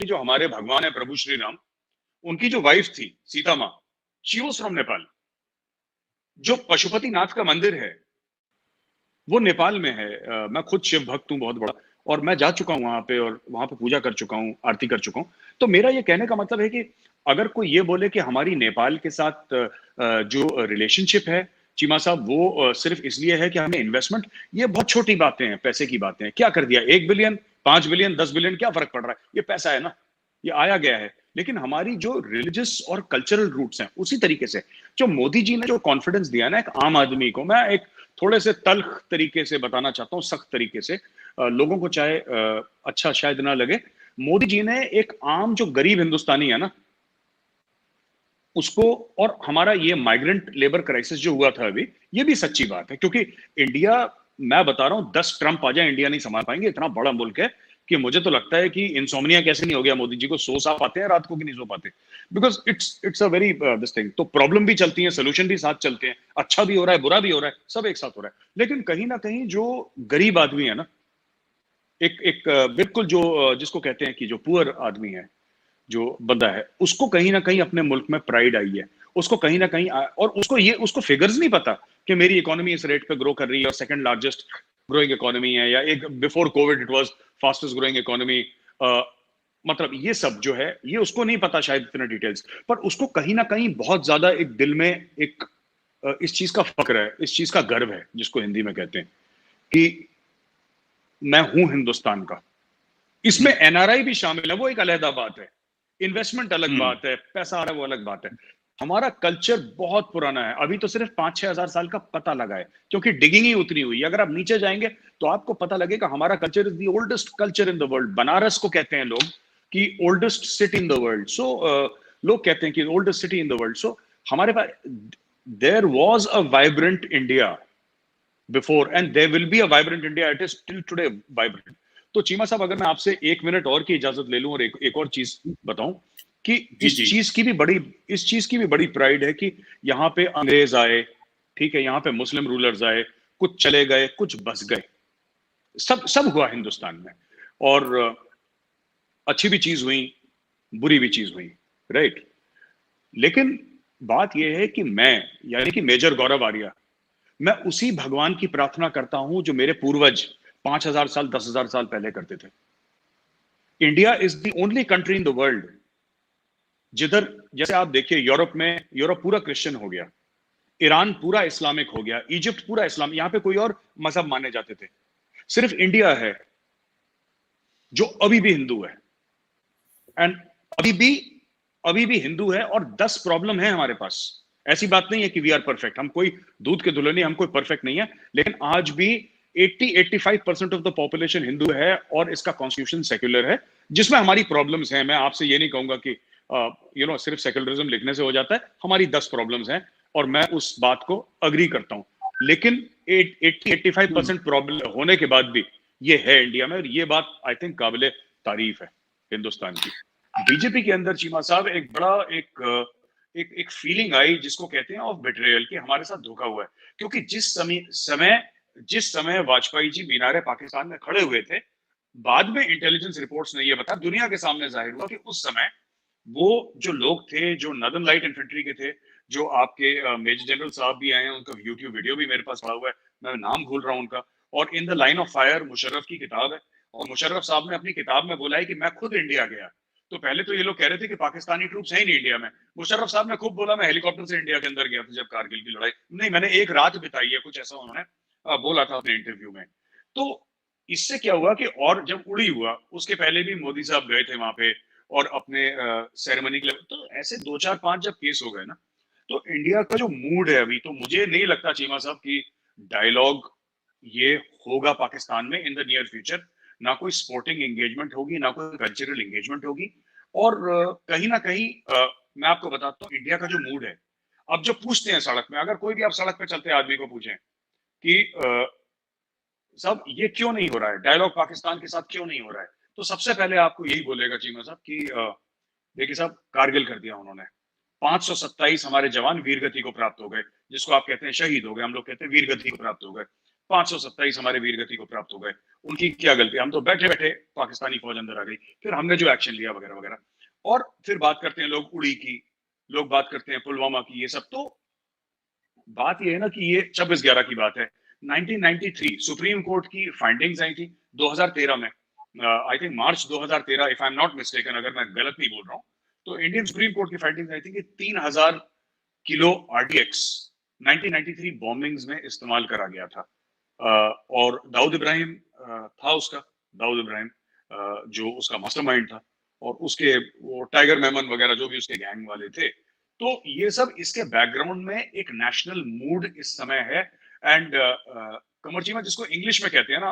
जो हमारे भगवान है प्रभु श्री राम, उनकी जो वाइफ थी सीता माँ, शी वाज फ्रॉम नेपाल। जो पशुपतिनाथ का मंदिर है वो नेपाल में है। मैं खुद शिव भक्त हूँ बहुत बड़ा, और मैं जा चुका हूँ वहां पे, और वहां पे पूजा कर चुका हूँ, आरती कर चुका हूँ। तो मेरा ये कहने का मतलब है कि अगर कोई ये बोले कि हमारी नेपाल के साथ जो रिलेशनशिप है चीमा साहब, वो सिर्फ इसलिए है कि हमें इन्वेस्टमेंट, ये बहुत छोटी बातें हैं, पैसे की बातें हैं। क्या कर दिया, 1 बिलियन, 5 बिलियन, 10 बिलियन, क्या फर्क पड़ रहा है, ये पैसा है ना, ये आया गया है। लेकिन हमारी जो रिलीजियस और कल्चरल रूट्स हैं, उसी तरीके से जो मोदी जी ने जो कॉन्फिडेंस दिया ना एक आम आदमी को, मैं एक थोड़े से तल्ख तरीके से बताना चाहता हूँ, सख्त तरीके से, लोगों को चाहे अच्छा शायद ना लगे, मोदी जी ने एक आम जो गरीब हिंदुस्तानी है ना उसको, और हमारा ये माइग्रेंट लेबर क्राइसिस जो हुआ था अभी, ये भी सच्ची बात है, क्योंकि इंडिया, मैं बता रहा हूं 10 ट्रंप आ जाए इंडिया नहीं संभाल पाएंगे, इतना बड़ा मुल्क है कि मुझे तो लगता है कि इंसोमनिया कैसे नहीं हो गया मोदी जी को, सो साफ आते हैं रात को कि नहीं सो पाते, because it's a very this thing. तो प्रॉब्लम भी चलती है, सोल्यूशन भी साथ चलते हैं, अच्छा भी हो रहा है, बुरा भी हो रहा है, सब एक साथ हो रहा है। लेकिन कहीं ना कहीं जो गरीब आदमी है ना, एक एक बिल्कुल जो जिसको कहते हैं कि जो पुअर आदमी है, जो बंदा है, उसको कहीं ना कहीं अपने मुल्क में प्राइड आई है, उसको कहीं ना कहीं और उसको फिगर्स नहीं पता कि मेरी इकोनॉमी इस रेट पे ग्रो कर रही है और सेकंड लार्जेस्ट ग्रोइंग इकोनॉमी है, या एक before Covid it was fastest growing economy. मतलब ये सब जो है ये उसको नहीं पता शायद इतने डिटेल्स, पर उसको कहीं ना कहीं बहुत ज्यादा एक दिल में एक इस चीज का फक्र है, इस चीज का गर्व है, जिसको हिंदी में कहते हैं कि मैं हूं हिंदुस्तान का। इसमें एनआरआई भी शामिल है, वो एक अलग बात है, इन्वेस्टमेंट अलग बात है, पैसा आ रहा है वो अलग बात है। हमारा कल्चर बहुत पुराना है, अभी तो सिर्फ 5-6 हजार साल का पता लगा है, क्योंकि डिगिंग ही उतनी हुई है। अगर आप नीचे जाएंगे तो आपको पता लगेगा हमारा culture is the oldest culture in the world. Banaras को कहते हैं लोग कि oldest city in the world. So लोग कहते हैं कि oldest city in the world. So हमारे पास there was a vibrant India before, and there will be a vibrant India, it is till today vibrant. तो चीमा साहब, अगर मैं आपसे 1 मिनट और की इजाजत ले लूं और एक और चीज बताऊं कि जी जी इस चीज की भी बड़ी प्राइड है कि यहाँ पे अंग्रेज आए, ठीक है, यहाँ पे मुस्लिम रूलर्स आए, कुछ चले गए, कुछ बस गए, सब सब हुआ हिंदुस्तान में, और अच्छी भी चीज हुई, बुरी भी चीज हुई, राइट। लेकिन बात यह है कि मैं, यानी कि मेजर गौरव आर्या, मैं उसी भगवान की प्रार्थना करता हूं जो मेरे पूर्वज 5,000 साल 10,000 साल पहले करते थे। India is the only country in the world जिधर, जैसे आप देखिए यूरोप में, यूरोप पूरा क्रिश्चियन हो गया, ईरान पूरा इस्लामिक हो गया, इजिप्ट पूरा इस्लाम, यहां पे कोई और मजहब माने जाते थे, सिर्फ इंडिया है जो अभी भी हिंदू है। एंड अभी भी अभी भी हिंदू है, और 10 प्रॉब्लम है हमारे पास। ऐसी बात नहीं है कि वी आर परफेक्ट, हम कोई दूध के धुले नहीं, हम कोई परफेक्ट नहीं है, लेकिन आज भी 80-85% ऑफ द पॉपुलेशन हिंदू है, और इसका कॉन्स्टिट्यूशन सेक्युलर है, जिसमें हमारी प्रॉब्लम्स हैं। मैं आपसे ये नहीं कहूंगा कि सिर्फ सेक्युलरिज्म लिखने से हो जाता है, हमारी 10 प्रॉब्लम्स हैं, और मैं उस बात को अग्री करता हूं। लेकिन 80-85% प्रॉब्लम होने के बाद भी ये है इंडिया में, और ये बात आई थिंक काबिले तारीफ है हिंदुस्तान की। बीजेपी के अंदर चीमा साहब एक बड़ा एक फीलिंग आई, जिसको कहते हैं ऑफ बिट्रेयल, कि हमारे साथ धोखा हुआ है। क्योंकि जिस समय वाजपेयी जी मीनारे पाकिस्तान में खड़े हुए थे, बाद में इंटेलिजेंस रिपोर्ट्स ने यह बताया, दुनिया के सामने जाहिर हुआ कि उस समय वो जो लोग थे, जो नॉर्दर्न लाइट इन्फेंट्री के थे, जो आपके मेजर जनरल साहब भी आए हैं, उनका यूट्यूब वीडियो भी मेरे पास पड़ा हुआ है, मैं नाम भूल रहा हूं उनका, और in the line of fire Musharraf की किताब है, और मुशर्रफ साहब ने अपनी किताब में बोला है कि मैं खुद इंडिया गया। तो पहले तो ये लोग कह रहे थे कि पाकिस्तानी ट्रूप्स है ही नहीं इंडिया में, मुशर्रफ साहब ने खूब बोला मैं हेलीकॉप्टर से इंडिया के अंदर गया था जब कारगिल की लड़ाई, नहीं मैंने एक रात बिताई है, कुछ ऐसा उन्होंने बोला था अपने इंटरव्यू में। तो इससे क्या हुआ कि, और जब उड़ी हुआ उसके पहले भी मोदी साहब गए थे वहां पे, और अपने सेरेमनी के लिए, तो ऐसे 2 4 5 जब केस हो गए ना, तो इंडिया का जो मूड है अभी, तो मुझे नहीं लगता चीमा साहब की डायलॉग ये होगा पाकिस्तान में इन द नियर फ्यूचर। ना कोई स्पोर्टिंग एंगेजमेंट होगी, ना कोई कल्चरल एंगेजमेंट होगी, और कहीं ना कहीं मैं आपको बताता हूँ इंडिया का जो मूड है, अब जो पूछते हैं सड़क में, अगर कोई भी आप सड़क पे चलते आदमी को पूछें कि साहब ये क्यों नहीं हो रहा है, डायलॉग पाकिस्तान के साथ क्यों नहीं हो रहा है, तो सबसे पहले आपको यही बोलेगा चीमा साहब कि देखिए साहब, कारगिल कर दिया उन्होंने, 527 हमारे जवान वीरगति को प्राप्त हो गए, जिसको आप कहते हैं शहीद हो गए, हम लोग कहते हैं वीरगति को प्राप्त हो गए। 527 हमारे वीर गति को प्राप्त हो गए। उनकी क्या गलती, हम तो बैठे बैठे पाकिस्तानी फौज अंदर आ गई, फिर हमने जो एक्शन लिया वगैरह वगैरह। और फिर बात करते हैं लोग उड़ी की, लोग बात करते हैं पुलवामा की, ये सब। तो बात ये है ना कि ये 26/11 की बात है। 1993 सुप्रीम कोर्ट की फाइंडिंग्स आई थी 2013 में, I think March 2013, if I am not mistaken, अगर मैं गलत नहीं बोल रहा हूँ। तो इंडियन सुप्रीम कोर्ट की फाइंडिंग्स आई थी कि 3000 किलो आरडीएक्स 1993 बॉम्बिंग्स में इस्तेमाल करा गया था। और दाऊद इब्राहिम था उसका, दाऊद इब्राहिम जो उसका मास्टरमाइंड था, और उसके वो टाइगर मेमन वगैरह जो भी उसके गैंग वाले थे। तो ये सब इसके बैकग्राउंड में एक नेशनल मूड इस समय है। एंड कमर चीमा जिसको इंग्लिश में कहते हैं ना,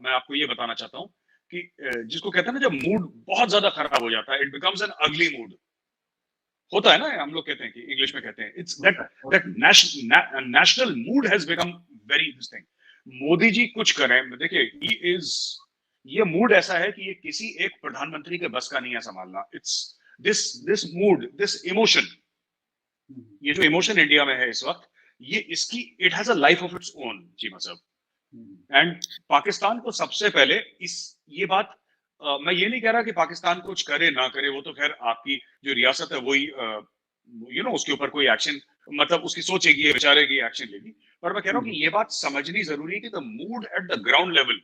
मैं आपको ये बताना चाहता हूँ कि जिसको कहते हैं ना, जब मूड बहुत ज्यादा खराब हो जाता है, इट बिकम्स एन अगली मूड होता है ना, हम लोग कहते हैं कि इंग्लिश में कहते हैं it's that that national mood has become very this thing. Modi ji कुछ करें, देखिए ही इज, ये मूड ऐसा है कि ये किसी एक प्रधानमंत्री के बस का नहीं है संभालना। It's this this mood, this emotion, ये जो इमोशन इंडिया में है इस वक्त, ये इसकी it has a life of its own Cheema साहब। एंड पाकिस्तान को सबसे पहले इस ये बात, मैं ये नहीं कह रहा कि पाकिस्तान कुछ करे ना करे, वो तो खैर आपकी जो रियासत है वही उसके ऊपर कोई एक्शन, मतलब उसकी सोचेगी, विचारेगी, एक्शन लेगी। पर मैं कह रहा हूँ कि ये बात समझनी जरूरी है कि the mood at the ground level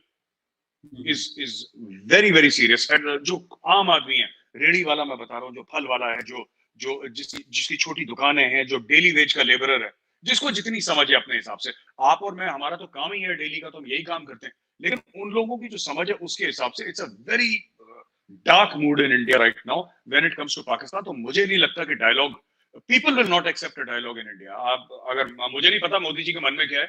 is very very serious. And जो आम आदमी है, रेडी वाला मैं बता रहा हूँ, जो फल वाला है, जो जो जिसकी छोटी दुकानें हैं, जो डेली वेज का लेबरर है, जिसको जितनी समझ है अपने हिसाब से, आप और मैं, हमारा तो काम ही है डेली का, तो हम यही काम करते हैं। लेकिन उन लोगों की जो समझ है उसके हिसाब से it's a very dark mood in India right now when it comes to Pakistan. तो मुझे नहीं लगता कि dialogue, people will not accept a dialogue in India. आप अगर, मुझे नहीं पता मोदी जी के मन में क्या है,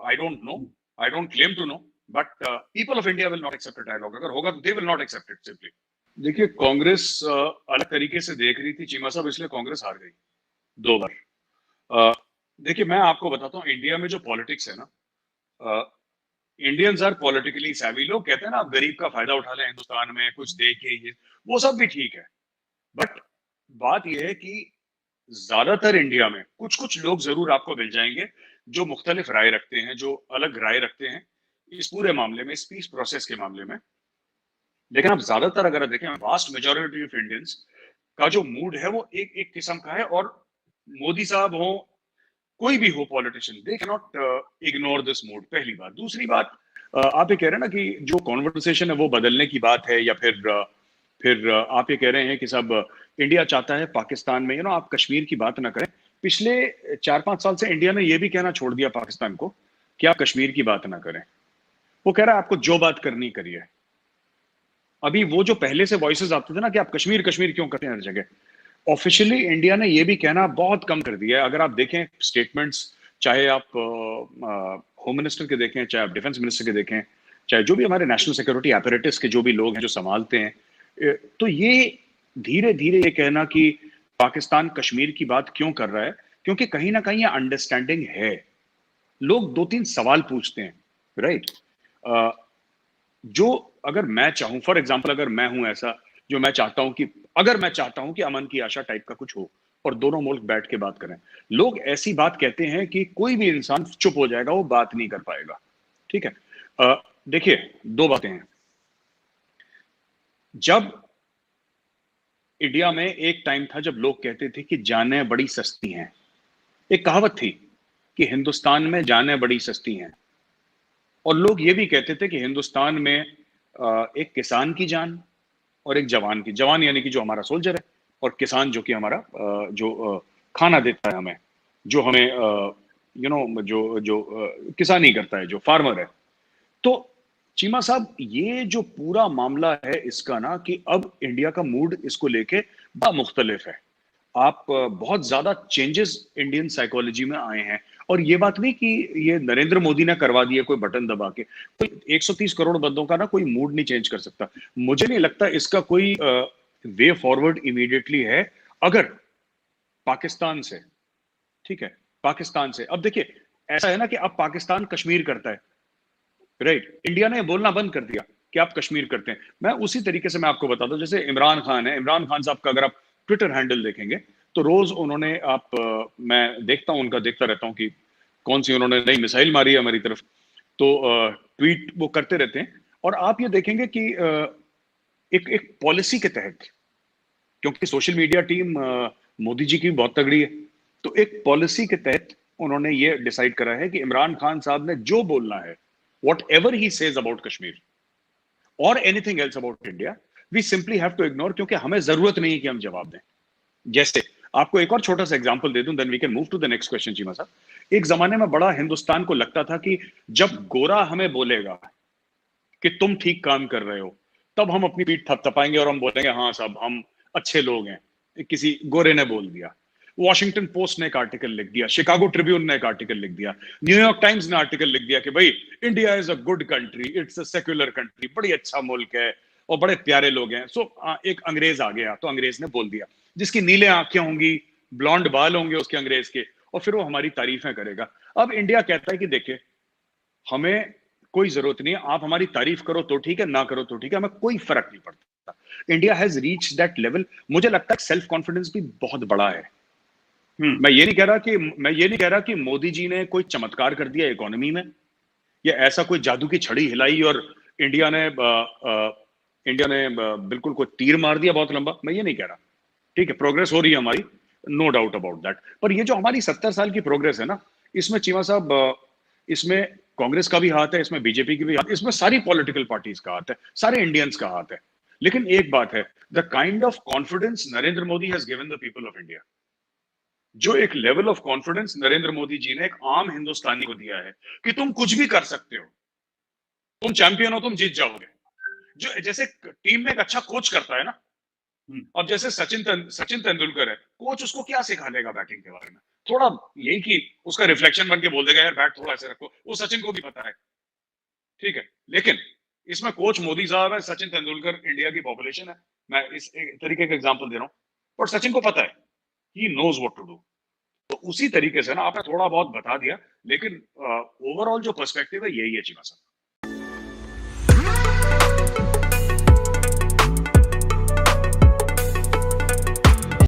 I don't know, I don't claim to know, but people of India will not accept a dialogue. अगर होगा तो they will not accept it simply. देखिए कांग्रेस अलग तरीके से देख रही थी चीमा साहब, इसलिए कांग्रेस हार गई 2 बार। देखिए मैं आपको बताता हूँ, इंडिया में जो पॉलिटिक्स है ना, इंडियंस आर पॉलिटिकली सैवी। लोग कहते हैं ना, आप गरीब का फायदा उठा लें हिंदुस्तान में, कुछ दे के, ये वो सब भी ठीक है। बट बात यह है कि ज्यादातर इंडिया में कुछ कुछ लोग जरूर आपको मिल जाएंगे जो मुख्तलिफ राय रखते हैं, जो अलग राय रखते हैं इस पूरे मामले में, इस पीस प्रोसेस के मामले में। लेकिन आप ज्यादातर अगर देखें, वास्ट मेजोरिटी ऑफ इंडियंस का जो मूड है वो एक एक किस्म का है। और मोदी साहब हो, कोई भी हो politician, they can not ignore this mood, पहली बात। दूसरी बात, आप ये कह रहे हैं ना कि जो कॉन्वर्सेशन है वो बदलने की बात है, या फिर आप ये कह रहे हैं कि सब इंडिया चाहता है पाकिस्तान में, आप कश्मीर की बात ना करें। पिछले 4-5 साल से इंडिया ने ये भी कहना छोड़ दिया पाकिस्तान को कि आप कश्मीर की बात ना करें। वो कह रहा है आपको जो बात करनी करिए। अभी वो जो पहले से वॉइसेस आते थे ना कि आप कश्मीर कश्मीर क्यों करते हैं हर जगह, ऑफिशियली इंडिया ने ये भी कहना बहुत कम कर दिया है। अगर आप देखें स्टेटमेंट्स, चाहे आप होम मिनिस्टर के देखें, चाहे आप डिफेंस मिनिस्टर के देखें, चाहे जो भी हमारे नेशनल सिक्योरिटी apparatus के जो भी लोग हैं जो संभालते हैं, तो ये धीरे धीरे ये कहना कि पाकिस्तान कश्मीर की बात क्यों कर रहा है, क्योंकि कहीं ना कहीं ये अंडरस्टैंडिंग है। लोग 2-3 सवाल पूछते हैं, राइट? जो अगर मैं चाहूं, फॉर एग्जाम्पल, अगर मैं हूं ऐसा जो मैं चाहता हूं कि, अगर मैं चाहता हूं कि अमन की आशा टाइप का कुछ हो और दोनों मुल्क बैठ के बात करें, लोग ऐसी बात कहते हैं कि कोई भी इंसान चुप हो जाएगा, वो बात नहीं कर पाएगा। ठीक है, देखिए 2 बातें हैं। जब इंडिया में एक टाइम था जब लोग कहते थे कि जानें बड़ी सस्ती हैं, एक कहावत थी कि हिंदुस्तान में जानें बड़ी सस्ती हैं, और लोग ये भी कहते थे कि हिंदुस्तान में एक किसान की जान और एक जवान की, जवान यानी कि जो हमारा सोल्जर है, और किसान जो कि हमारा जो खाना देता है हमें, जो हमें जो जो किसानी करता है, जो फार्मर है। तो चीमा साहब, ये जो पूरा मामला है इसका ना, कि अब इंडिया का मूड इसको लेके बड़ा मुख्तलिफ है। आप बहुत ज्यादा चेंजेस इंडियन साइकोलॉजी में आए हैं। और ये बात नहीं कि ये नरेंद्र मोदी ने करवा दिया कोई बटन दबा के, कोई 130 करोड़ बंदों का ना कोई मूड नहीं चेंज कर सकता। मुझे नहीं लगता इसका कोई वे फॉरवर्ड इमीडिएटली है। अगर पाकिस्तान से, ठीक है, पाकिस्तान से, अब देखिए ऐसा है ना कि अब पाकिस्तान कश्मीर करता है, राइट? इंडिया ने बोलना बंद कर दिया कि आप कश्मीर करते हैं। मैं उसी तरीके से मैं आपको बताता हूं, जैसे इमरान खान है, इमरान खान साहब का अगर आप ट्विटर हैंडल देखेंगे तो रोज उन्होंने, मैं देखता हूं उनका, देखता रहता हूं कि कौन सी उन्होंने नई मिसाइल मारी है हमारी तरफ, तो ट्वीट वो करते रहते हैं। और आप ये देखेंगे कि एक एक पॉलिसी के तहत, क्योंकि social media team Modi ji की बहुत तगड़ी है, तो एक पॉलिसी के तहत उन्होंने ये डिसाइड करा है कि इमरान खान साहब ने जो बोलना है, whatever he says about Kashmir और anything else about India, we simply have to ignore, क्योंकि हमें जरूरत नहीं है कि हम जवाब दें। जैसे आपको एक और छोटा सा एग्जांपल दे दूं, then we can move to the next question Cheema साहब। एक जमाने में बड़ा हिंदुस्तान को लगता था कि जब गोरा हमें बोलेगा कि तुम ठीक काम कर रहे हो, तब हम अपनी पीठ थपथपाएंगे और हम बोलेंगे हाँ साहब हम अच्छे लोग हैं, किसी गोरे ने बोल दिया। वॉशिंगटन पोस्ट ने एक आर्टिकल लिख दिया, शिकागो ट्रिब्यून ने एक आर्टिकल लिख दिया, न्यूयॉर्क टाइम्स ने आर्टिकल लिख दिया कि भाई India is a good country, it's a secular country, बड़ी अच्छा मुल्क है और बड़े प्यारे लोग हैं। सो एक अंग्रेज आ गया तो अंग्रेज ने बोल दिया, जिसकी नीले आंखें होंगी, ब्लॉन्ड बाल होंगे उसके अंग्रेज के, और फिर वो हमारी तारीफें करेगा। अब इंडिया कहता है कि देखिए हमें कोई जरूरत नहीं है, आप हमारी तारीफ करो तो ठीक है, ना करो तो ठीक है, हमें कोई फर्क नहीं पड़ता। India has reach that level. मुझे लगता है सेल्फ कॉन्फिडेंस भी बहुत बड़ा है। मैं ये नहीं कह रहा कि मोदी जी ने कोई चमत्कार कर दिया इकोनॉमी में, या ऐसा कोई जादू की छड़ी हिलाई और इंडिया ने बिल्कुल कोई तीर मार दिया बहुत लंबा। मैं ये नहीं कह रहा, ठीक है प्रोग्रेस हो रही है हमारी, नो डाउट अबाउट दैट। पर ये जो हमारी 70 साल की प्रोग्रेस है ना, इसमें चीमा साहब इसमें कांग्रेस का भी हाथ है, इसमें बीजेपी की भी हाथ, इसमें सारी पॉलिटिकल पार्टीज का हाथ है, सारे इंडियंस का हाथ है। लेकिन एक बात है, the kind of confidence Narendra Modi has given the people of India, जो एक level of confidence Narendra Modi ji ने एक आम हिंदुस्तानी को दिया है कि तुम कुछ भी कर सकते हो, तुम चैंपियन हो, तुम जीत जाओगे। जो जैसे टीम में एक अच्छा कोच करता है ना, अब जैसे सचिन तेंदुलकर है, कोच उसको क्या सिखा देगा बैटिंग के बारे में, थोड़ा यही कि उसका रिफ्लेक्शन बन के बोल देगा यार बैट थोड़ा ऐसे रखो, वो सचिन को भी पता है, ठीक है। लेकिन इसमें कोच मोदी साहब है, सचिन तेंदुलकर इंडिया की पॉपुलेशन है, मैं इस एक तरीके का एग्जांपल दे रहा हूं, और सचिन को पता है, he knows what to do. तो उसी तरीके से ना आपने थोड़ा बहुत बता दिया, लेकिन ओवरऑल जो पर्सपेक्टिव है यही है चीमा साहब।